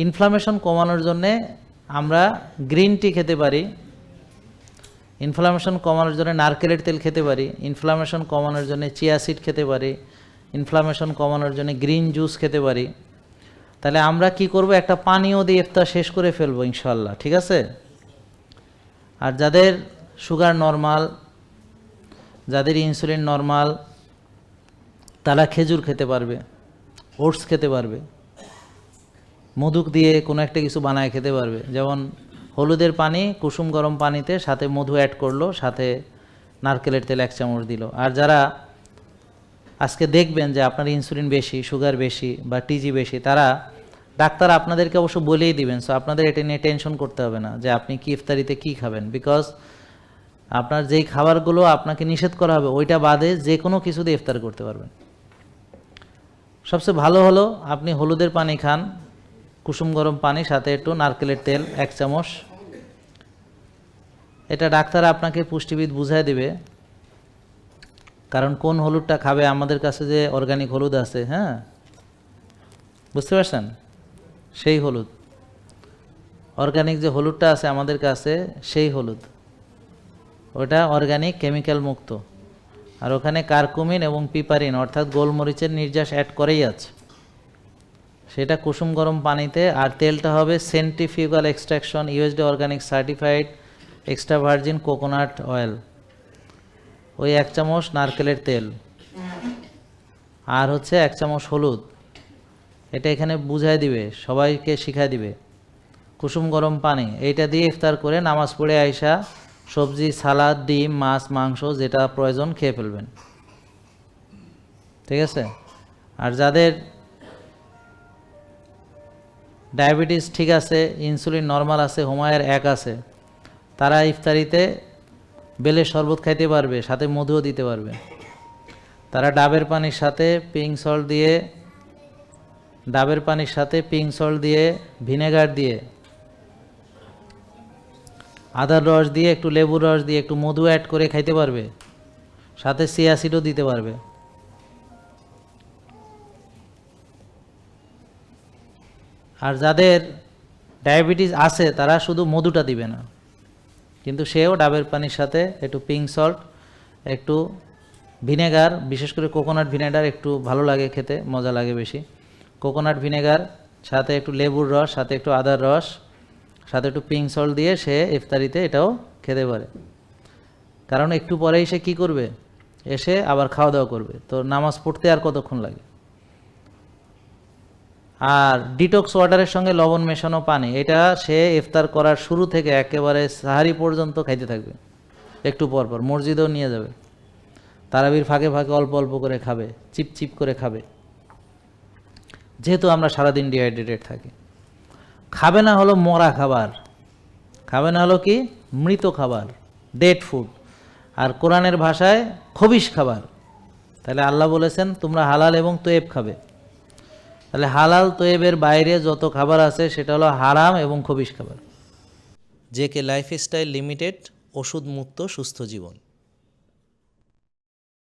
Inflammation কমানোর জন্যে আমরা গ্রিন টি খেতে পারি, ইনফ্লামেশন কমানোর জন্য নারকেলের তেল খেতে পারি, ইনফ্লামেশন কমানোর জন্য চিয়া সিড খেতে পারি, ইনফ্লামেশন কমানোর জন্য গ্রিন জুস খেতে পারি। তাহলে আমরা কি করব, একটা পানীয় দিয়ে ইফতার শেষ করে ফেলবো ইনশাল্লাহ, ঠিক আছে? আর যাদের সুগার নরমাল, যাদের ইনসুলিন নরমাল, তারা খেজুর খেতে পারবে, ওটস খেতে পারবে, মধু দিয়ে কোনো একটা কিছু বানায় খেতে পারবে। যেমন হলুদের পানি কুসুম গরম পানিতে সাথে মধু অ্যাড করলো, সাথে নারকেলের তেল 1 চামচ দিল। আর যারা আজকে দেখবেন যে আপনার ইনসুলিন বেশি, সুগার বেশি বা টিজি বেশি, তারা ডাক্তার আপনাদেরকে অবশ্য বলেই দিবেন, সো আপনাদের এটা নিয়ে টেনশন করতে হবে না যে আপনি কি ইফতারিতে কি খাবেন, বিকজ আপনার যেই খাবারগুলো আপনাকে নিষেধ করা হবে ওইটা বাদে যে কোনো কিছু দিয়ে ইফতার করতে পারবেন। সবচেয়ে ভালো হলো আপনি হলুদের পানি খান, কুসুম গরম পানি সাথে একটু নারকেলের তেল 1 চামচ। এটা ডাক্তার আপনাকে পুষ্টিবিদ বুঝায় দিবে, কারণ কোন হলুদটা খাবে। আমাদের কাছে যে অর্গানিক হলুদ আছে, হ্যাঁ বুঝতে পারছেন, সেই হলুদ, অর্গানিক যে হলুদটা আছে আমাদের কাছে সেই হলুদ, ওটা অর্গানিক, কেমিক্যাল মুক্ত। আর ওখানে কারকুমিন এবং পিপারিন অর্থাৎ গোলমরিচের নির্যাস অ্যাড করেই আছে। সেটা কুসুম গরম পানিতে, আর তেলটা হবে centrifugal extraction USD organic certified extra virgin coconut oil. ওই 1 চামচ নারকেলের তেল আর হচ্ছে 1 চামচ হলুদ, এটা এখানে বুঝাই দিবে, সবাইকে শিখাই দিবে। কুসুম গরম পানি, এইটা দিয়ে ইফতার করে নামাজ পড়ে আইসা সবজি, সালাদ, ডিম, মাছ, মাংস যেটা প্রয়োজন খেয়ে ফেলবেন, ঠিক আছে? আর যাদের ডায়াবেটিস ঠিক আছে, ইনসুলিন নরমাল আছে, হোমায়ের 1 আছে, তারা ইফতারিতে বেলের শরবত খাইতে পারবে, সাথে মধুও দিতে পারবে। তারা ডাবের পানির সাথে পিঙ্ক সল্ট দিয়ে, ডাবের পানির সাথে পিঙ্ক সল্ট দিয়ে, ভিনেগার দিয়ে, আদার রস দিয়ে, একটু লেবুর রস দিয়ে, একটু মধু অ্যাড করে খাইতে পারবে, সাথে চিয়া সিডও দিতে পারবে। আর যাদের ডায়াবেটিস আছে তারা শুধু মধুটা দিবে না, কিন্তু সেও ডাবের পানির সাথে একটু পিঙ্ক সল্ট, একটু ভিনেগার, বিশেষ করে কোকোনাট ভিনেগার একটু ভালো লাগে খেতে, মজা লাগে বেশি। কোকোনাট ভিনেগার সাথে একটু লেবুর রস, সাথে একটু আদার রস, সাথে একটু পিঙ্ক সল্ট দিয়ে সে ইফতারিতে এটাও খেতে পারে। কারণ একটু পরেই সে কী করবে, এসে আবার খাওয়া দাওয়া করবে, তো নামাজ পড়তে আর কতক্ষণ লাগে। আর ডিটক্স ওয়াটারের সঙ্গে লবণ মেশানো পানি, এটা সে ইফতার করার শুরু থেকে একেবারে সাহারি পর্যন্ত খাইতে থাকবে, একটু পর পর মসজিদেও নিয়ে যাবে, তারাবির ফাঁকে ফাঁকে অল্প অল্প করে খাবে, চিপ চিপ করে খাবে, যেহেতু আমরা সারাদিন ডিহাইড্রেটেড থাকি। খাবে না হলো মরা খাবার, খাবে না হলো কি মৃত খাবার, ডেড ফুড, আর কোরআনের ভাষায় খবিশ খাবার। তাহলে আল্লাহ বলেছেন তোমরা হালাল এবং তয়েব খাবে। তাহলে হালাল তয়েবের বাইরে যত খাবার আছে সেটা হলো হারাম এবং খবিশ খাবার। জেকে লাইফস্টাইল লিমিটেড, ওষুধ মুক্ত সুস্থ জীবন।